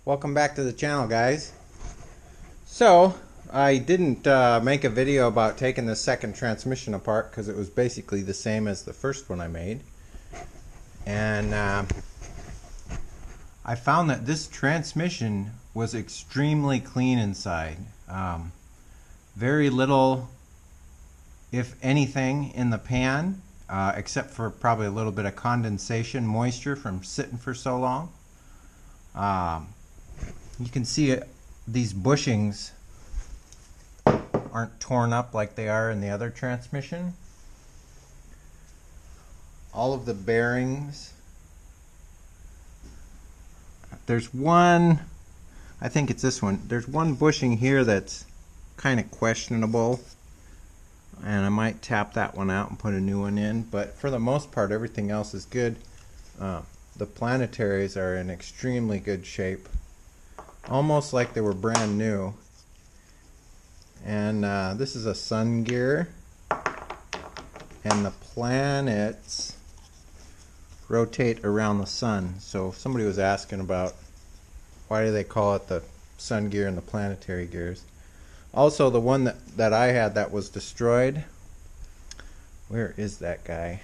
Welcome back to the channel, guys. So I didn't make a video about taking the second transmission apart because it was basically the same as the first one I made, and I found that this transmission was extremely clean inside. Very little, if anything, in the pan, except for probably a little bit of condensation moisture from sitting for so long. You can see these bushings aren't torn up like they are in the other transmission. All of the bearings. There's one, I think it's this one. There's one bushing here that's kind of questionable, and I might tap that one out and put a new one in, but for the most part everything else is good. The planetaries are in extremely good shape, almost like they were brand new. And this is a sun gear, and the planets rotate around the sun. So somebody was asking about why do they call it the sun gear and the planetary gears. Also, the one that I had that was destroyed, where is that guy?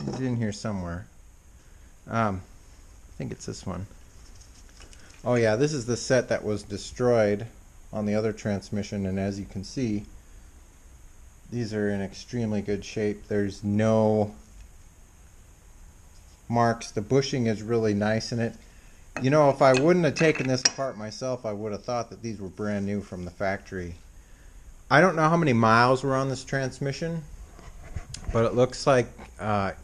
He's in here somewhere. I think it's this one. Oh yeah, this is the set that was destroyed on the other transmission, and as you can see, these are in extremely good shape. There's no marks. The bushing is really nice in it. You know, if I wouldn't have taken this apart myself, I would have thought that these were brand new from the factory. I don't know how many miles were on this transmission, but it looks like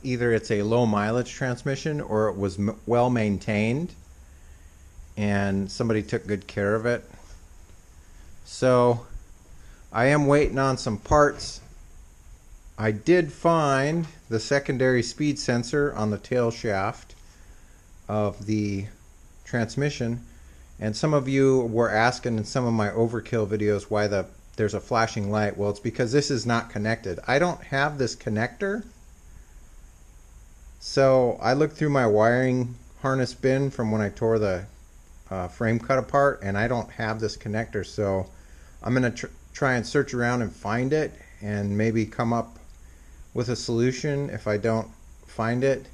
either it's a low mileage transmission or it was well maintained and somebody took good care of it. So I am waiting on some parts. I did find the secondary speed sensor on the tail shaft of the transmission, and some of you were asking in some of my overkill videos why there's a flashing light. Well, it's because this is not connected. I don't have this connector, so I looked through my wiring harness bin from when I tore the frame cut apart, and I don't have this connector. So I'm going to try and search around and find it, and maybe come up with a solution if I don't find it.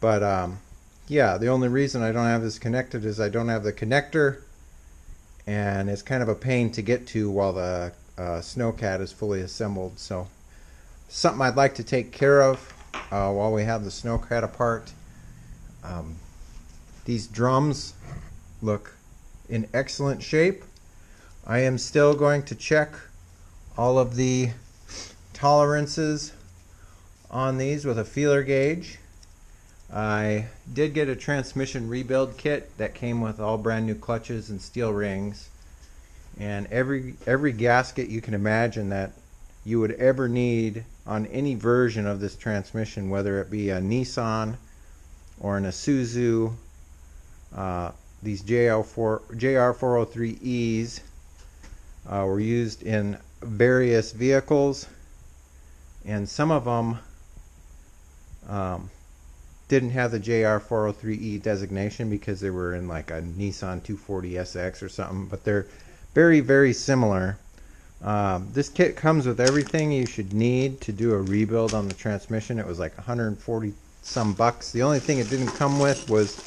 But yeah, the only reason I don't have this connected is I don't have the connector, and it's kind of a pain to get to while the snowcat is fully assembled. So something I'd like to take care of while we have the snowcat apart. These drums look in excellent shape. I am still going to check all of the tolerances on these with a feeler gauge. I did get a transmission rebuild kit that came with all brand new clutches and steel rings, and every gasket you can imagine that you would ever need on any version of this transmission, whether it be a Nissan or an Isuzu. These JR403Es were used in various vehicles, and some of them didn't have the JR403E designation because they were in like a Nissan 240SX or something, but they're very, very similar. This kit comes with everything you should need to do a rebuild on the transmission. It was like 140 some bucks. The only thing it didn't come with was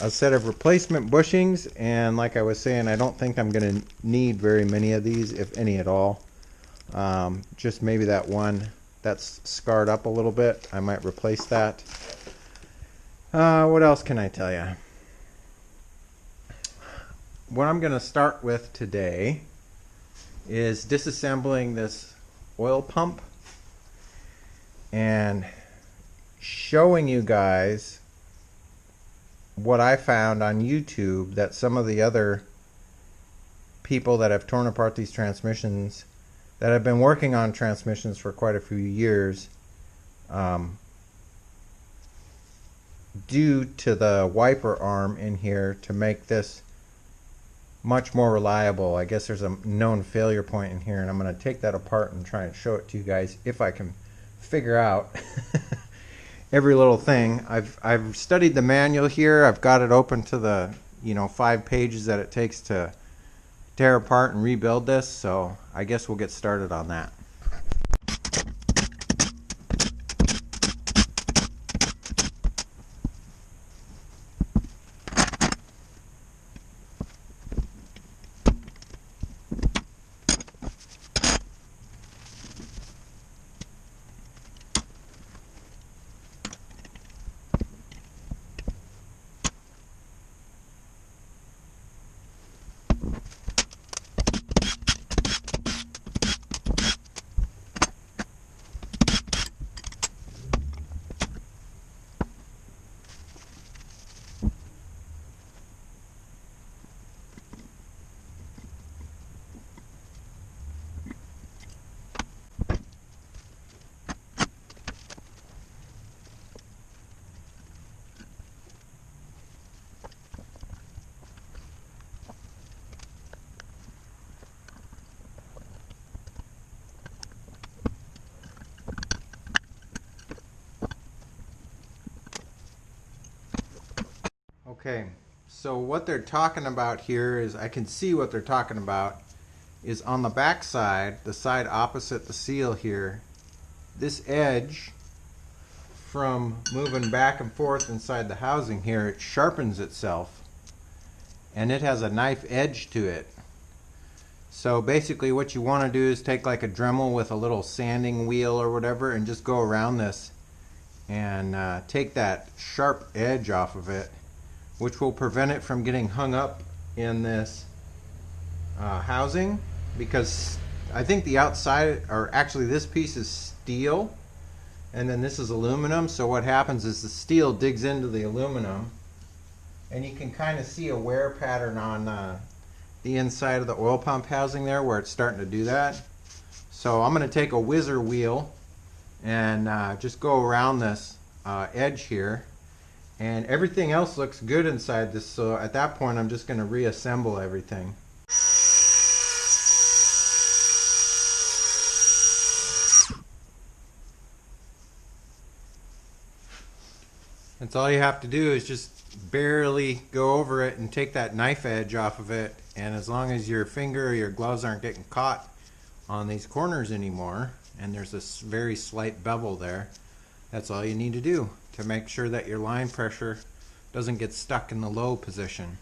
a set of replacement bushings, and like I was saying, I don't think I'm going to need very many of these, if any at all. Just maybe that one that's scarred up a little bit, I might replace that. What else can I tell you? What I'm going to start with today is disassembling this oil pump and showing you guys what I found on YouTube that some of the other people that have torn apart these transmissions, that have been working on transmissions for quite a few years, due to the wiper arm in here to make this much more reliable. I guess there's a known failure point in here, and I'm going to take that apart and try and show it to you guys if I can figure out every little thing. I've studied the manual here. I've got it open to the 5 pages that it takes to tear apart and rebuild this, so I guess we'll get started on that. Okay, so what they're talking about here is, I can see what they're talking about, is on the back side, the side opposite the seal here, this edge, from moving back and forth inside the housing here, it sharpens itself and it has a knife edge to it. So basically what you want to do is take like a Dremel with a little sanding wheel or whatever and just go around this and take that sharp edge off of it, which will prevent it from getting hung up in this housing, because I think the outside, or actually this piece is steel and then this is aluminum, so what happens is the steel digs into the aluminum and you can kind of see a wear pattern on the inside of the oil pump housing there where it's starting to do that. So I'm going to take a whizzer wheel and just go around this edge here, and everything else looks good inside this, so at that point I'm just going to reassemble everything. That's all you have to do, is just barely go over it and take that knife edge off of it, and as long as your finger or your gloves aren't getting caught on these corners anymore, and there's this very slight bevel there, that's all you need to do to make sure that your line pressure doesn't get stuck in the low position.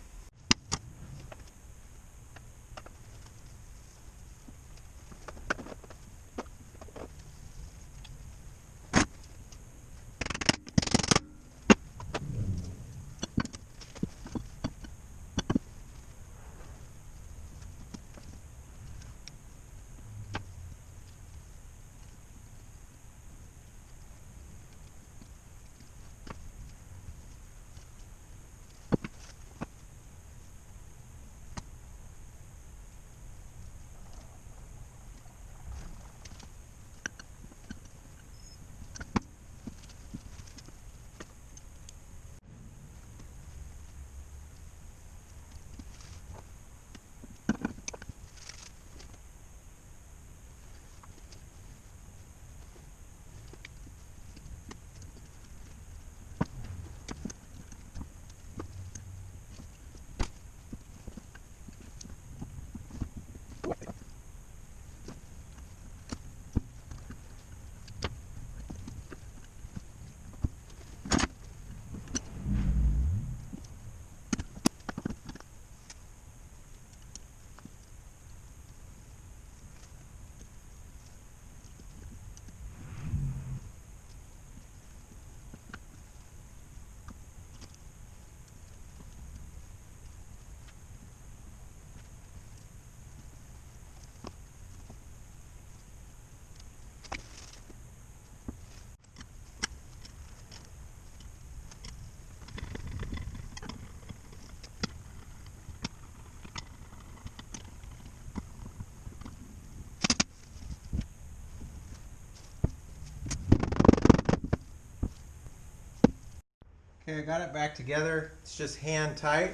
Okay, I got it back together. It's just hand tight.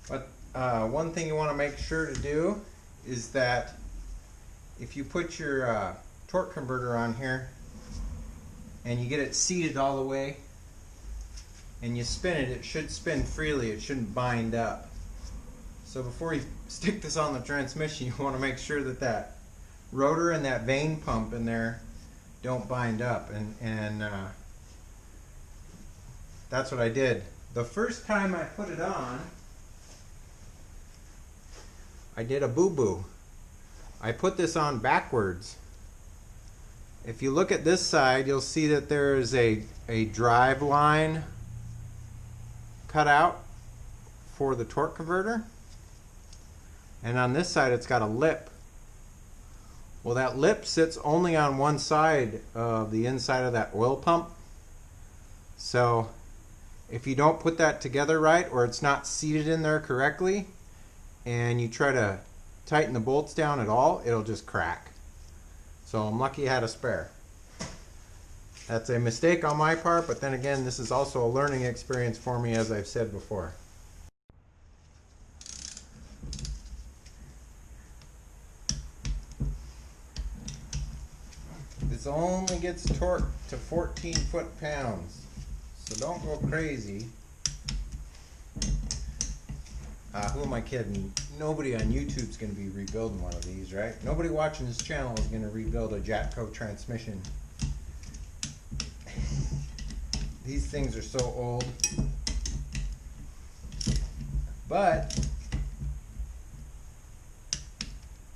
But one thing you want to make sure to do is that if you put your torque converter on here, and you get it seated all the way and you spin it, it should spin freely, it shouldn't bind up. So before you stick this on the transmission, you want to make sure that that rotor and that vane pump in there don't bind up, and that's what I did. The first time I put it on, I did a boo-boo. I put this on backwards. If you look at this side, you'll see that there is a drive line cut out for the torque converter. And on this side, it's got a lip. Well, that lip sits only on one side of the inside of that oil pump. So if you don't put that together right, or it's not seated in there correctly, and you try to tighten the bolts down at all, it'll just crack. So I'm lucky I had a spare. That's a mistake on my part, but then again, this is also a learning experience for me, as I've said before. This only gets torqued to 14 foot-pounds, so don't go crazy. Who am I kidding? Nobody on YouTube's going to be rebuilding one of these, right? Nobody watching this channel is going to rebuild a JATCO transmission. These things are so old. But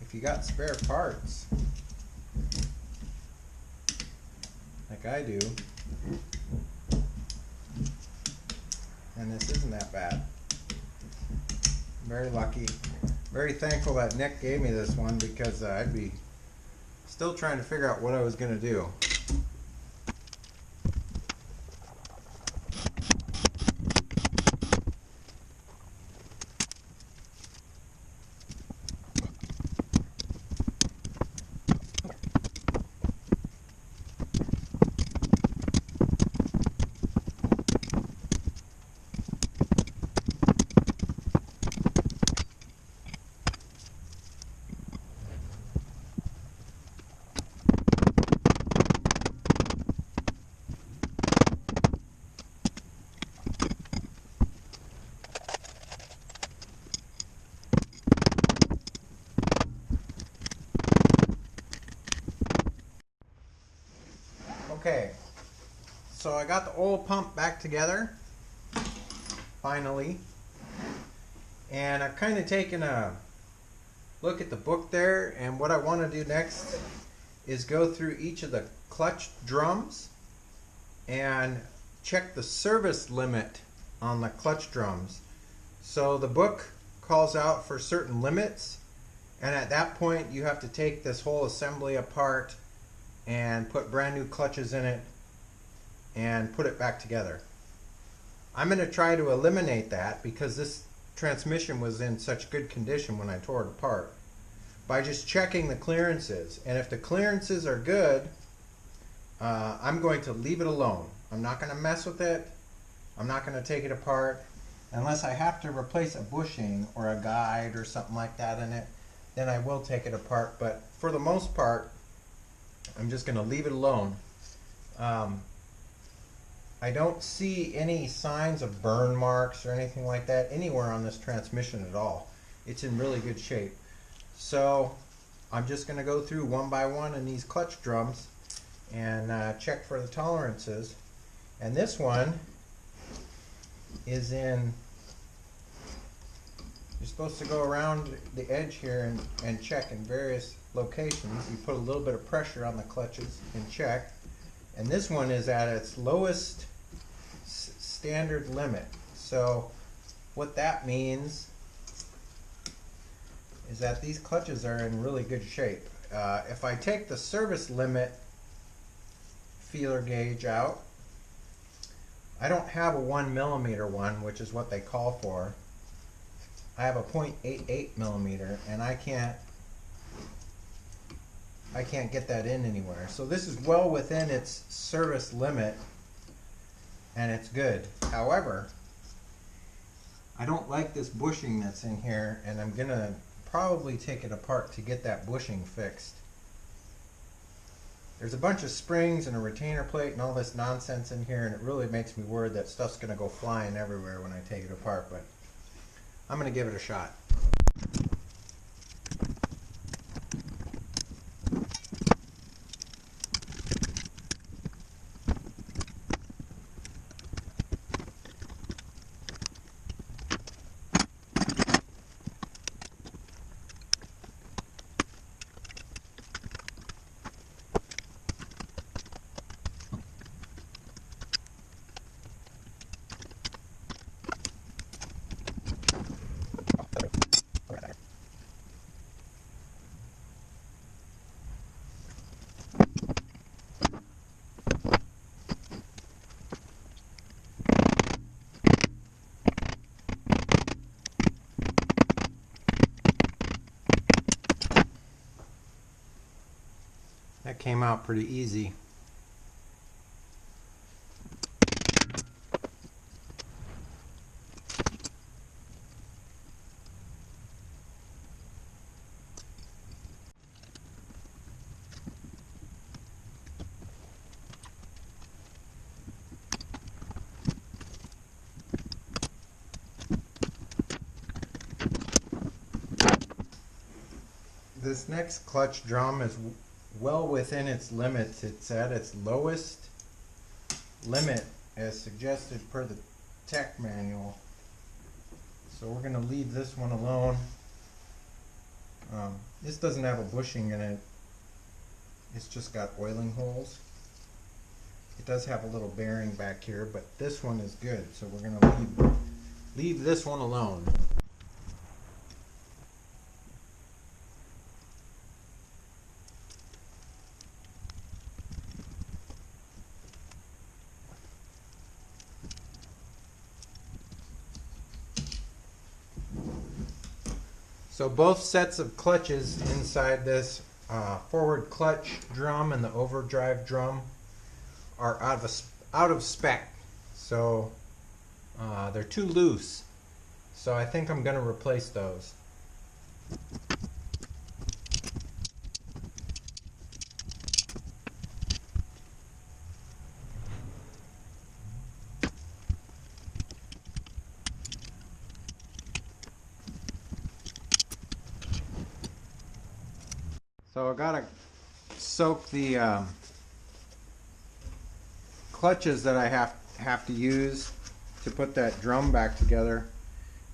if you got spare parts, like I do, and this isn't that bad. Very lucky. Very thankful that Nick gave me this one, because I'd be still trying to figure out what I was going to do. Okay, so I got the oil pump back together, finally, and I've kind of taken a look at the book there, and what I want to do next is go through each of the clutch drums and check the service limit on the clutch drums. So the book calls out for certain limits, and at that point you have to take this whole assembly apart and put brand new clutches in it and put it back together. I'm going to try to eliminate that, because this transmission was in such good condition when I tore it apart, by just checking the clearances. And if the clearances are good, I'm going to leave it alone. I'm not going to mess with it. I'm not going to take it apart unless I have to replace a bushing or a guide or something like that in it. Then I will take it apart, but for the most part, I'm just going to leave it alone. I don't see any signs of burn marks or anything like that anywhere on this transmission at all. It's in really good shape. So I'm just going to go through one by one in these clutch drums and check for the tolerances. And this one is in, you're supposed to go around the edge here and check in various locations. You put a little bit of pressure on the clutches and check. And this one is at its lowest standard limit. So what that means is that these clutches are in really good shape. If I take the service limit feeler gauge out, I don't have a 1mm one, which is what they call for. I have a 0.88 millimeter, and I can't get that in anywhere. So this is well within its service limit, and it's good. However, I don't like this bushing that's in here, and I'm gonna probably take it apart to get that bushing fixed. There's a bunch of springs and a retainer plate and all this nonsense in here, and it really makes me worried that stuff's going to go flying everywhere when I take it apart, but I'm going to give it a shot. That came out pretty easy. This next clutch drum is well within its limits. It's at its lowest limit as suggested per the tech manual. So we're going to leave this one alone. This doesn't have a bushing in it. It's just got oiling holes. It does have a little bearing back here, but this one is good. So we're going to leave this one alone. So both sets of clutches inside this forward clutch drum and the overdrive drum are out of spec. So they're too loose. So I think I'm going to replace those. So I gotta soak the clutches that I have to use to put that drum back together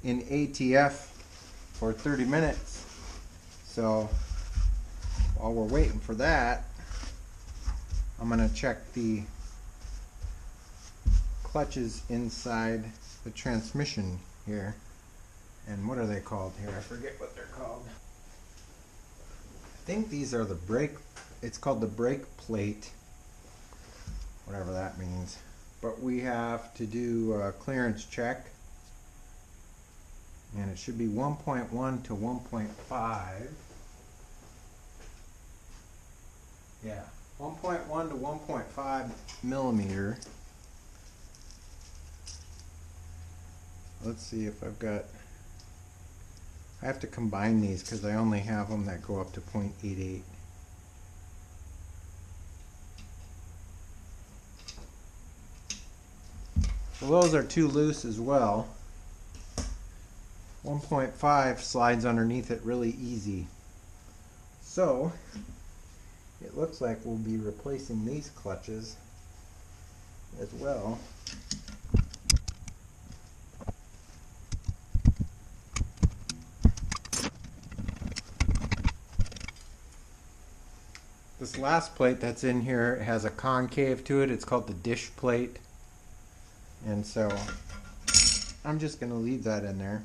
in ATF for 30 minutes. So while we're waiting for that, I'm gonna check the clutches inside the transmission here. And what are they called here? I forget what they're called. I think these are the brake, it's called the brake plate, whatever that means. But we have to do a clearance check, and it should be 1.1 to 1.5. Yeah, 1.1 to 1.5 millimeter. Let's see if I've got, I have to combine these because I only have them that go up to 0.88. So those are too loose as well. 1.5 slides underneath it really easy. So it looks like we'll be replacing these clutches as well. This last plate that's in here has a concave to it. It's called the dish plate. And so I'm just going to leave that in there.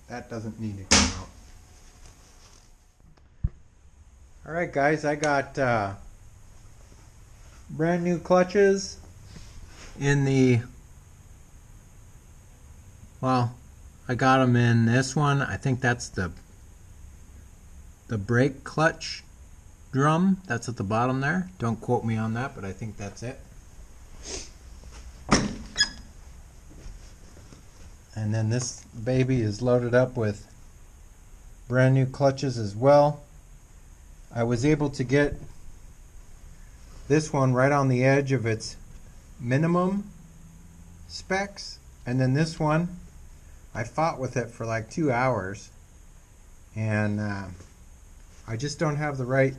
That doesn't need to come out. Alright guys, I got brand new clutches in the, well, I got them in this one. I think that's the brake clutch drum. That's at the bottom there. Don't quote me on that, but I think that's it. And then this baby is loaded up with brand new clutches as well. I was able to get this one right on the edge of its minimum specs, and then this one I fought with it for like 2 hours, and I just don't have the right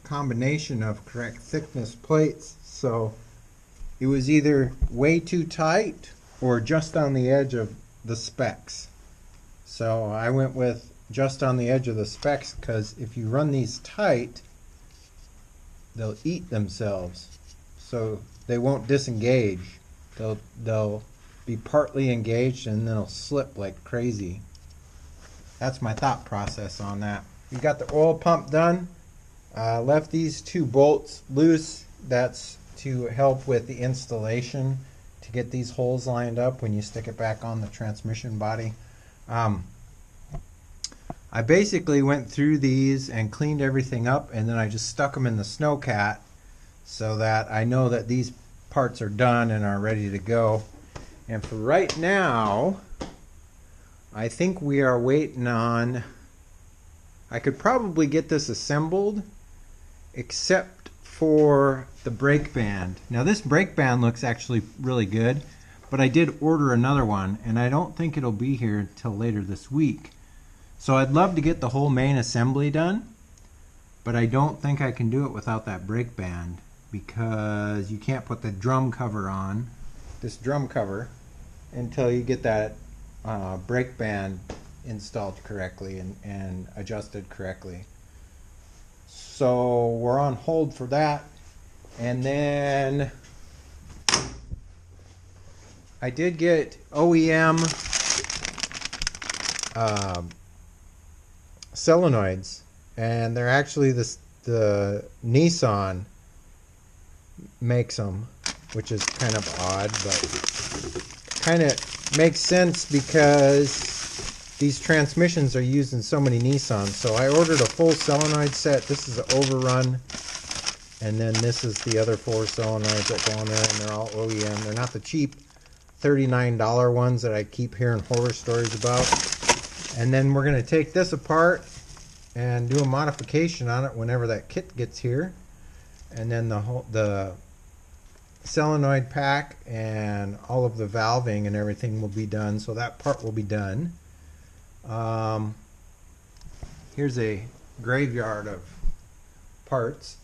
combination of correct thickness plates, so it was either way too tight or just on the edge of the specs. So I went with just on the edge of the specs, because if you run these tight, they'll eat themselves, so they won't disengage. They'll be partly engaged and then they'll slip like crazy. That's my thought process on that. We got the oil pump done. Left these 2 bolts loose. That's to help with the installation, to get these holes lined up when you stick it back on the transmission body. I basically went through these and cleaned everything up, and then I just stuck them in the snowcat so that I know that these parts are done and are ready to go. And for right now, I think we are waiting on, I could probably get this assembled except for the brake band. Now this brake band looks actually really good, but I did order another one, and I don't think it'll be here until later this week. So I'd love to get the whole main assembly done, but I don't think I can do it without that brake band, because you can't put the drum cover on, this drum cover, until you get that brake band installed correctly and adjusted correctly. So we're on hold for that. And then I did get OEM solenoids, and they're actually the Nissan makes them, which is kind of odd, but kind of makes sense because these transmissions are used in so many Nissans. So I ordered a full solenoid set. This is an overrun, and then this is the other 4 solenoids that go on there, and they're all OEM. They're not the cheap $39 ones that I keep hearing horror stories about. And then we're going to take this apart and do a modification on it whenever that kit gets here. And then the solenoid pack and all of the valving and everything will be done, so that part will be done. Here's a graveyard of parts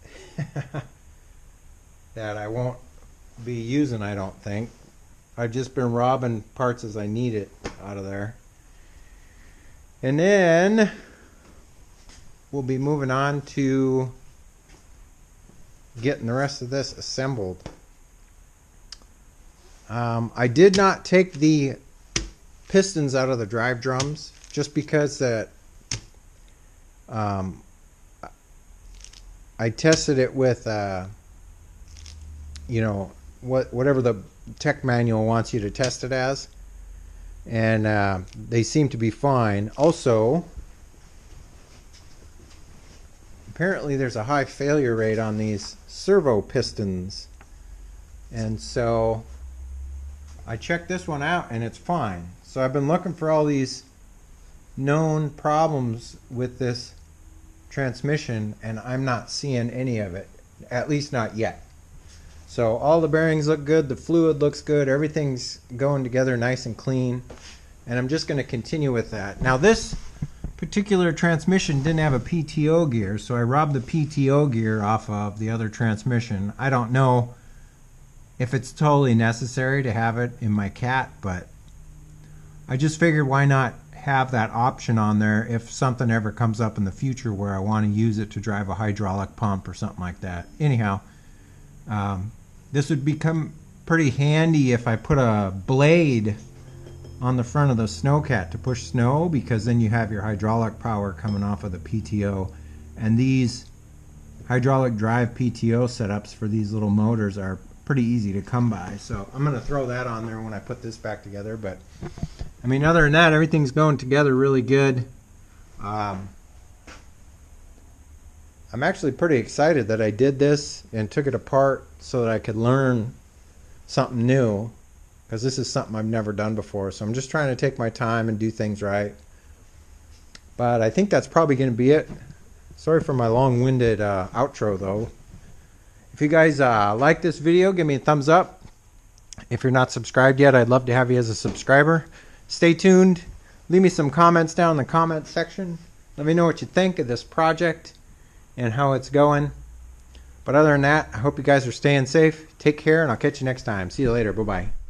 that I won't be using, I don't think. I've just been robbing parts as I need it out of there. And then we'll be moving on to getting the rest of this assembled. I did not take the pistons out of the drive drums just because that I tested it with you know, whatever the tech manual wants you to test it as, and they seem to be fine. Also, apparently there's a high failure rate on these servo pistons, and so I checked this one out and it's fine. So I've been looking for all these known problems with this transmission, and I'm not seeing any of it, at least not yet. So all the bearings look good, the fluid looks good, everything's going together nice and clean, and I'm just going to continue with that. Now this particular transmission didn't have a PTO gear, so I robbed the PTO gear off of the other transmission. I don't know if it's totally necessary to have it in my cat, but I just figured why not have that option on there if something ever comes up in the future where I want to use it to drive a hydraulic pump or something like that. Anyhow, this would become pretty handy if I put a blade on the front of the snowcat to push snow, because then you have your hydraulic power coming off of the PTO. And these hydraulic drive PTO setups for these little motors are pretty easy to come by. So I'm going to throw that on there when I put this back together. But I mean, other than that, everything's going together really good. I'm actually pretty excited that I did this and took it apart so that I could learn something new, because this is something I've never done before. So I'm just trying to take my time and do things right. But I think that's probably going to be it. Sorry for my long-winded outro though. If you guys like this video, give me a thumbs up. If you're not subscribed yet, I'd love to have you as a subscriber. Stay tuned. Leave me some comments down in the comment section. Let me know what you think of this project and how it's going. But other than that, I hope you guys are staying safe. Take care, and I'll catch you next time. See you later. Bye-bye.